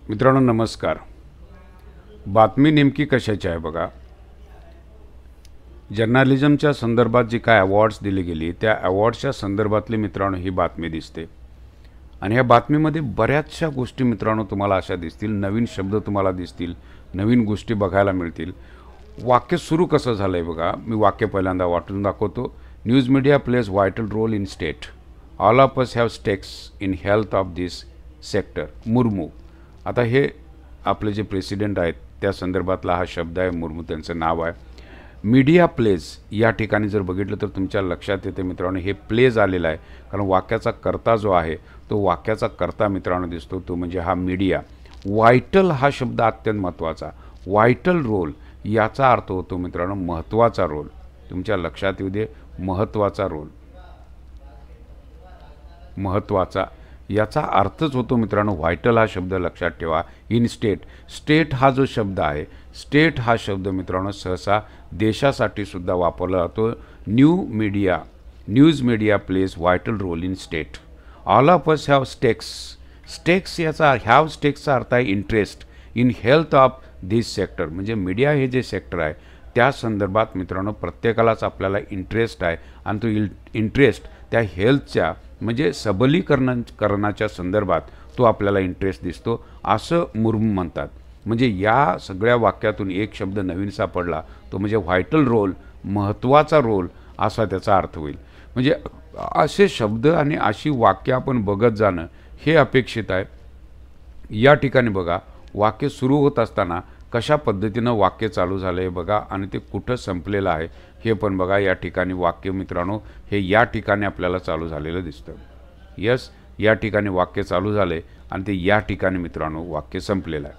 मित्रांनो नमस्कार. बातमी नेमकी कशाची आहे बघा. जर्नलिझमच्या संदर्भात जी काय अवॉर्ड्स दिली गेली त्या अवॉर्ड्सच्या संदर्भातली मित्रांनो ही बातमी दिसते. आणि ह्या बातमीमध्ये बऱ्याचशा गोष्टी मित्रांनो तुम्हाला अशा दिसतील, नवीन शब्द तुम्हाला दिसतील, नवीन गोष्टी बघायला मिळतील. वाक्य सुरू कसं झालं आहे बघा. मी वाक्य पहिल्यांदा वाटून दाखवतो. News media plays vital role in state. All of us have stakes in health of this sector. Murmu. आता हे आपले जे प्रेसिडेंट आहेत त्या संदर्भातला हा शब्द आहे. मुर्मू त्यांचं नाव आहे. मीडिया प्लेज या ठिकाणी जर बघितलं तर तुमच्या लक्षात येते मित्रांनो हे प्लेज आलेलं आहे, कारण वाक्याचा कर्ता जो आहे तो वाक्याचा कर्ता मित्रांनो दिसतो, तो म्हणजे हा मीडिया. व्हायटल हा शब्द अत्यंत महत्त्वाचा. व्हायटल रोल याचा अर्थ होतो मित्रांनो महत्त्वाचा रोल. तुमच्या लक्षात येऊ दे, महत्त्वाचा रोल. महत्त्वाचा याचा अर्थच होतो मित्रांनो व्हायटल हा शब्द लक्षात ठेवा. In state. स्टेट हा जो शब्द आहे, स्टेट हा शब्द मित्रांनो सहसा देशासाठी सुद्धा वापरला जातो. News media plays vital role in state. All of us have stakes. Stakes याचा हॅव स्टेक्सचा अर्थ आहे interest in health of this sector. म्हणजे मीडिया हे जे सेक्टर आहे त्या संदर्भात मित्रांनो प्रत्येकालाच आपल्याला इंटरेस्ट आहे, आणि तो इंटरेस्ट त्या हेल्थच्या म्हणजे सबलीकरणाच्या संदर्भात तो आपल्याला इंटरेस्ट दिसतो असं मुर्मू म्हणतात. म्हणजे या सगळ्या वाक्यातून एक शब्द नवीन सापडला, तो म्हणजे व्हायटल रोल, महत्त्वाचा रोल असा त्याचा अर्थ होईल. म्हणजे असे शब्द आणि अशी वाक्य आपण बघत जाणं हे अपेक्षित आहे. या ठिकाणी बघा वाक्य सुरू होत असताना कशा पद्धतीनं वाक्य चालू झालं आहे बघा, आणि ते कुठं संपलेलं आहे हे पण बघा. या ठिकाणी वाक्य मित्रांनो हे या ठिकाणी आपल्याला चालू झालेलं दिसतं. यस, या ठिकाणी वाक्य चालू झाले आणि ते या ठिकाणी मित्रांनो वाक्य संपलेलं आहे.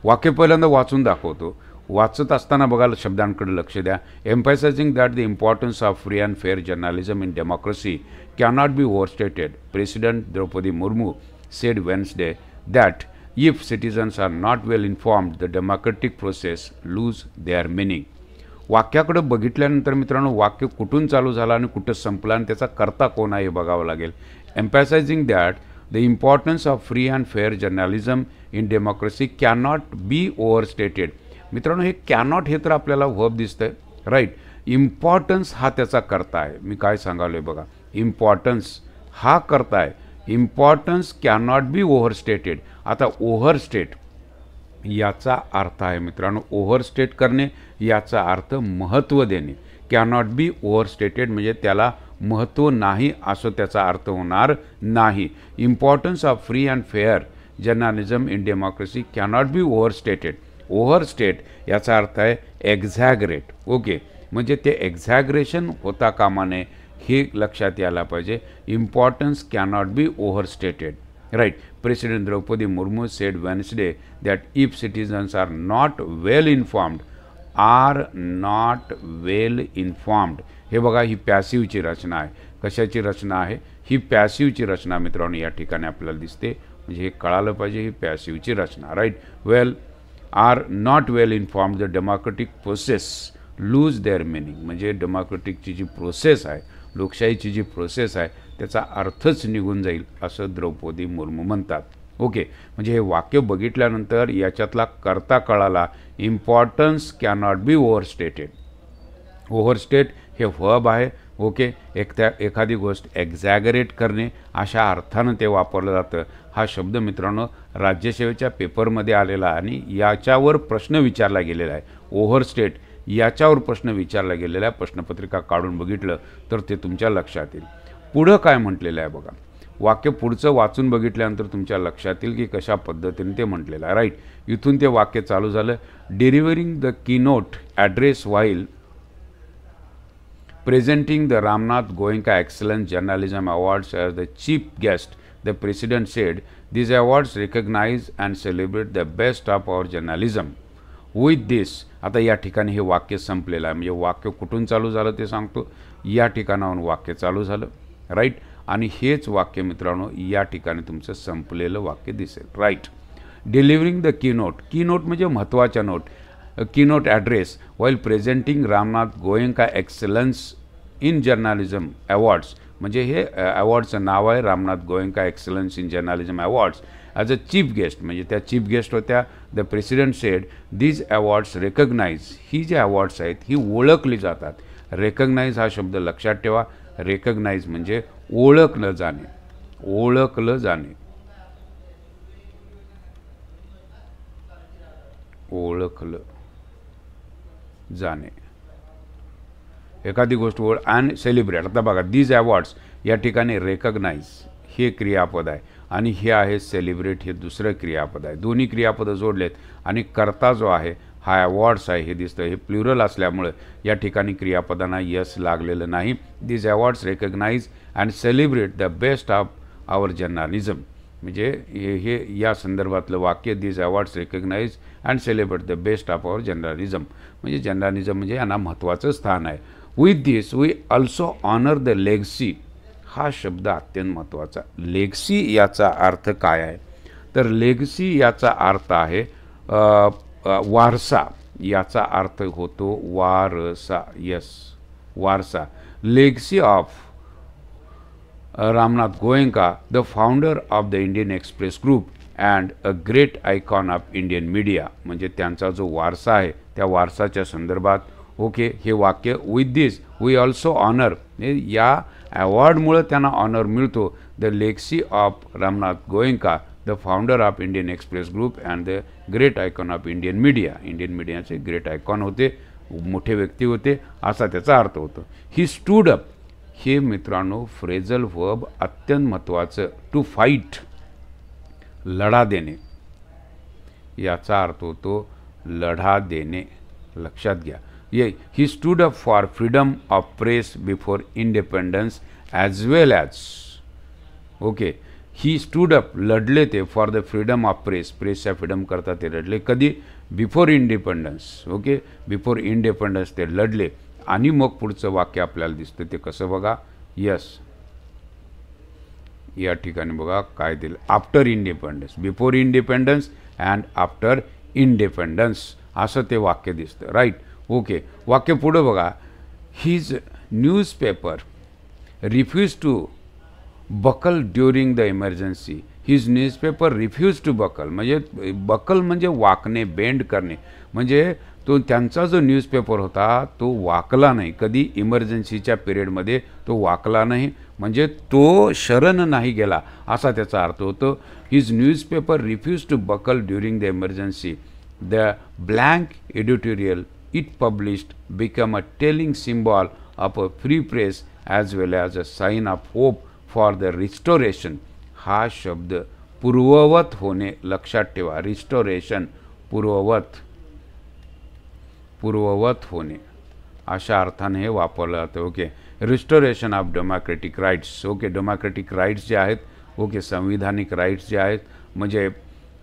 वाक्य पहिल्यांदा वाचून दाखवतो. वाचत असताना बघा शब्दांकडे लक्ष द्या. Emphasising that the importance of free and fair journalism in democracy cannot be overstated. President Droupadi Murmu said Wednesday that if citizens are not well informed, the democratic process lose their meaning. वाक्याकडे बघितल्यानंतर मित्रांनो वाक्य कुठून चालू झालं आणि कुठं संपलं आणि त्याचा कर्ता कोण आहे हे बघावं लागेल. Emphasising that the importance of free and fair journalism in democracy cannot be overstated. मित्रांनो हे कॅनॉट हे तर आपल्याला वर्ब दिसतंय, राईट. इम्पॉर्टन्स हा त्याचा कर्ता आहे. मी काय सांगालोय बघा, इम्पॉर्टन्स हा कर्ता आहे. Importance cannot be overstated. आता ओव्हरस्टेट याचा अर्थ आहे मित्रांनो ओव्हरस्टेट करणे, याचा अर्थ महत्त्व देणे. कॅनॉट बी ओव्हरस्टेटेड म्हणजे त्याला महत्त्व नाही असं त्याचा अर्थ होणार नाही. Importance of free and fair journalism in democracy cannot be overstated. Overstate याचा अर्थ आहे एक्झॅगरेट. ओके, म्हणजे ते एक्झॅगरेशन होता कामा नये हे लक्षात यायला पाहिजे. Importance cannot be overstated, right. President Droupadi Murmu said Wednesday that if citizens are not well informed. हे बघा ही पॅसिव्हची रचना आहे. कशाची रचना आहे ही? पॅसिव्हची रचना मित्रांनो या ठिकाणी आपल्याला दिसते. म्हणजे हे कळालं पाहिजे, ही पॅसिव्हची रचना, right. Are not well informed the democratic process lose their meaning. म्हणजे डेमोक्रेटिकची जी प्रोसेस आहे, लोकशाहीची जी प्रोसेस आहे त्याचा अर्थच निघून जाईल असं द्रौपदी मुर्मू म्हणतात. ओके, म्हणजे हे वाक्य बघितल्यानंतर याच्यातला कर्ता कळाला. Importance cannot be overstated. ओव्हरस्टेट हे वर्ब आहे. ओके, एखादी गोष्ट एक्झॅगरेट करणे अशा अर्थानं ते वापरलं जातं. हा शब्द मित्रांनो राज्यसेवेच्या पेपरमध्ये आलेला आणि याच्यावर प्रश्न विचारला गेलेला आहे. ओव्हरस्टेट याच्यावर प्रश्न विचारला गेलेला आहे. प्रश्नपत्रिका काढून बघितलं तर ते तुमच्या लक्षात येईल. पुढं काय म्हटलेलं आहे बघा. वाक्य पुढचं वाचून बघितल्यानंतर तुमच्या लक्षात येईल की कशा पद्धतीने ते म्हटलेलं आहे, राईट. इथून ते वाक्य चालू झालं. Delivering the keynote address while presenting the Ramnath Goenka Excellence Journalism Awards as the chief guest, the President said, "These awards recognize and celebrate the best of our journalism." With this, आता या ठिकाणी हे वाक्य संपलेलं आहे. म्हणजे वाक्य कुठून चालू झालं ते सांगतो. या ठिकाणाहून वाक्य चालू झालं, राईट. आणि हेच वाक्य मित्रांनो या ठिकाणी तुमचं संपलेलं वाक्य दिसेल, right. Delivering the keynote. Keynote म्हणजे महत्त्वाच्या note. Keynote address while presenting Ramnath Goenka excellence in journalism awards. म्हणजे हे अवॉर्डचं नाव आहे Ramnath Goenka excellence in journalism awards as a chief guest, म्हणजे त्या चीफ गेस्ट होत्या. The president said these awards recognise, ही जे अवॉर्ड्स आहेत ही ओळखली जातात. रेकग्नाइज हा शब्द लक्षात ठेवा. रेकग्नाइज म्हणजे ओळखलं जाणे, ओळखलं जाणे, ओळखलं जाणे, एखादी गोष्ट ओळख. अँड सेलिब्रेट, आता बघा दीज अवॉर्ड्स या ठिकाणी रेकग्नाइज हे क्रियापद आहे आणि हे आहे सेलिब्रेट हे दुसरं क्रियापद आहे. दोन्ही क्रियापदं जोडलेत आणि कर्ता जो आहे हा अवॉर्ड्स आहे हे दिसतं. हे प्लुरल असल्यामुळे या ठिकाणी क्रियापदांना यस लागलेलं नाही. These awards recognise and celebrate the best of our journalism, म्हणजे हे या संदर्भातलं वाक्य. These awards recognise and celebrate the best of our journalism, म्हणजे जर्नलिझम म्हणजे यांना महत्त्वाचं स्थान आहे. With this we also honour the legacy, हा शब्द अत्यंत महत्त्वाचा. लेगसी याचा अर्थ काय आहे तर लेगसी याचा अर्थ आहे वारसा, याचा अर्थ होतो वारसा. यस, वारसा. Legacy of Ramnath Goenka, the founder of the Indian Express group and a great icon of Indian media, म्हणजे त्यांचा जो वारसा आहे त्या वारसाच्या संदर्भात. ओके, हे वाक्य. With this we also honour, या अवॉर्डमुळे त्यांना ऑनर मिळतो. The legacy of Ramnath Goenka, the founder of Indian Express group and the great icon of Indian media, Indian मीडियाचे ग्रेट आयकॉन होते, मोठे व्यक्ती होते, असा त्याचा अर्थ होतो. ही स्टूड अप, हे मित्रांनो फ्रेझल वर्ब अत्यंत महत्त्वाचं. टू फाईट, लढा देणे, याचा अर्थ होतो लढा देणे, लक्षात घ्या. He stood up for freedom of press before independence as well as. Okay, he stood up, लढले ते for the freedom of press, प्रेसच्या फ्रीडम करता ते लढले. कधी? Before independence. Okay, before independence ते लढले. आणि मग पुढचं वाक्य आपल्याला दिसतं ते कसं बघा. यस, या ठिकाणी बघा काय दिलं. After independence, before independence and after independence, असं ते वाक्य दिसतं. राईट. ओके, वाक्य पुढं बघा. His newspaper refuse to buckle during the emergency. His newspaper refuse to buckle, म्हणजे बकल म्हणजे वाकणे, बेंड करणे, म्हणजे तो त्यांचा जो न्यूजपेपर होता तो वाकला नाही. कधी? इमर्जन्सीच्या पिरियडमध्ये तो वाकला नाही, म्हणजे तो शरण नाही गेला, असा त्याचा अर्थ होतो. His newspaper refuse to buckle during the emergency. The blank editorial it published become a telling symbol of a free press as well as a sign of hope for the restoration. हा शब्द पूर्ववत होणे लक्षात ठेवा. Restoration, पूर्ववत, पूर्ववत होणे अशा अर्थाने हे वापरलं जातं. Okay, restoration of democratic rights. Okay, democratic rights जे आहेत, ओके, संविधानिक राईट्स जे आहेत, म्हणजे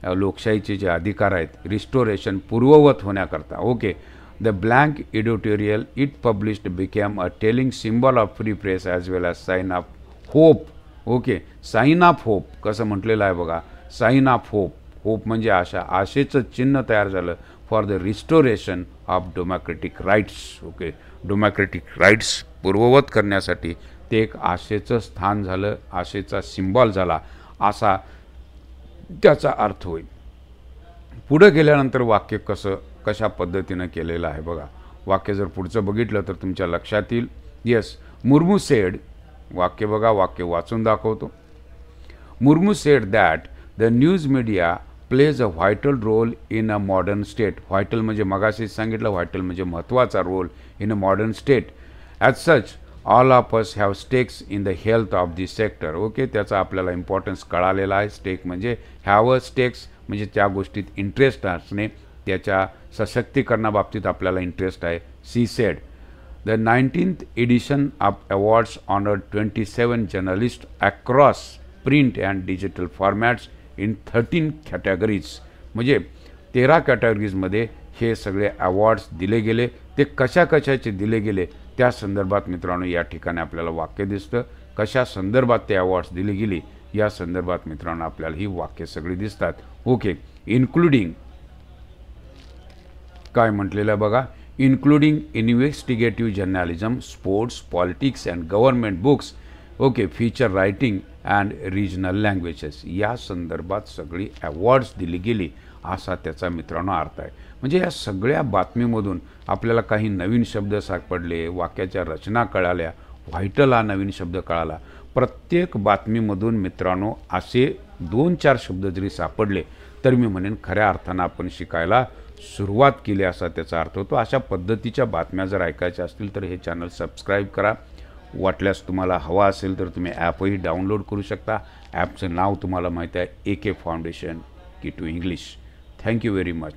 लोकशाहीचे जे अधिकार आहेत, रिस्टोरेशन पूर्ववत होण्याकरता. Okay, the blank editorial it published became a telling symbol of free press as well as sign of hope. Okay, sign of hope कसं म्हटलेलं आहे बघा. साइन ऑफ होप, होप म्हणजे आशा, आशेचं चिन्ह तयार झालं for the restoration of democratic rights. Okay, democratic rights पूर्ववत करण्यासाठी ते एक आशेचं स्थान झालं, आशेचा सिम्बॉल झाला, असा त्याचा अर्थ होईल. पुढे गेल्यानंतर वाक्य कशा पद्धतीनं केलेलं आहे बघा. वाक्य जर पुढचं बघितलं तर तुमच्या लक्षात येईल. येस, मुर्मू सेड, वाक्य बघा, वाक्य वाचून दाखवतो. Murmu said that the news media plays a vital role in a modern state. Vital म्हणजे मगाशीच सांगितलं, व्हायटल म्हणजे महत्त्वाचा role in a modern state. As such all of us have stakes in the health of this sector. Okay, त्याचा आपल्याला importance कळालेला आहे. Stake म्हणजे have a stakes, म्हणजे त्या गोष्टीत इंटरेस्ट असणे, त्याच्या सशक्तीकरणाबाबतीत आपल्याला इंटरेस्ट आहे. She said the 19th edition of awards honored 27 journalists across print and digital formats in 13 categories. म्हणजे 13 कॅटेगरीजमध्ये हे सगळे अवॉर्ड्स दिले गेले. ते कशाचे दिले गेले त्या संदर्भात मित्रांनो या ठिकाणी आपल्याला वाक्य दिसतं. कशा संदर्भात ते अवॉर्ड्स दिली गेली या संदर्भात मित्रांनो आपल्याला ही वाक्य सगळी दिसतात. ओके, इन्क्लुडिंग काय म्हटलेलं बघा. including investigative journalism, sports, politics and government books. Okay, feature writing and regional languages या संदर्भात सगळी अवॉर्ड्स दिली गेली असा त्याचा मित्रांनो अर्थ आहे. म्हणजे या सगळ्या बातमीमधून आपल्याला काही नवीन शब्द सापडले, वाक्याच्या रचना कळाल्या, व्हायटल हा नवीन शब्द कळाला. प्रत्येक बातमीमधून मित्रांनो असे 2-4 शब्द जरी सापडले तर मी म्हणेन खऱ्या अर्थानं आपण शिकायला सुरुवात केली असा त्याचा अर्थ होतो. अशा पद्धतीच्या बातम्या जर ऐकायच्या असतील तर हे चॅनल सबस्क्राईब करा. वाटल्यास तुम्हाला हवा असेल तर तुम्ही ॲपही डाउनलोड करू शकता. ॲपचं नाव तुम्हाला माहीत आहे AK Foundation Key to English. Thank you very much.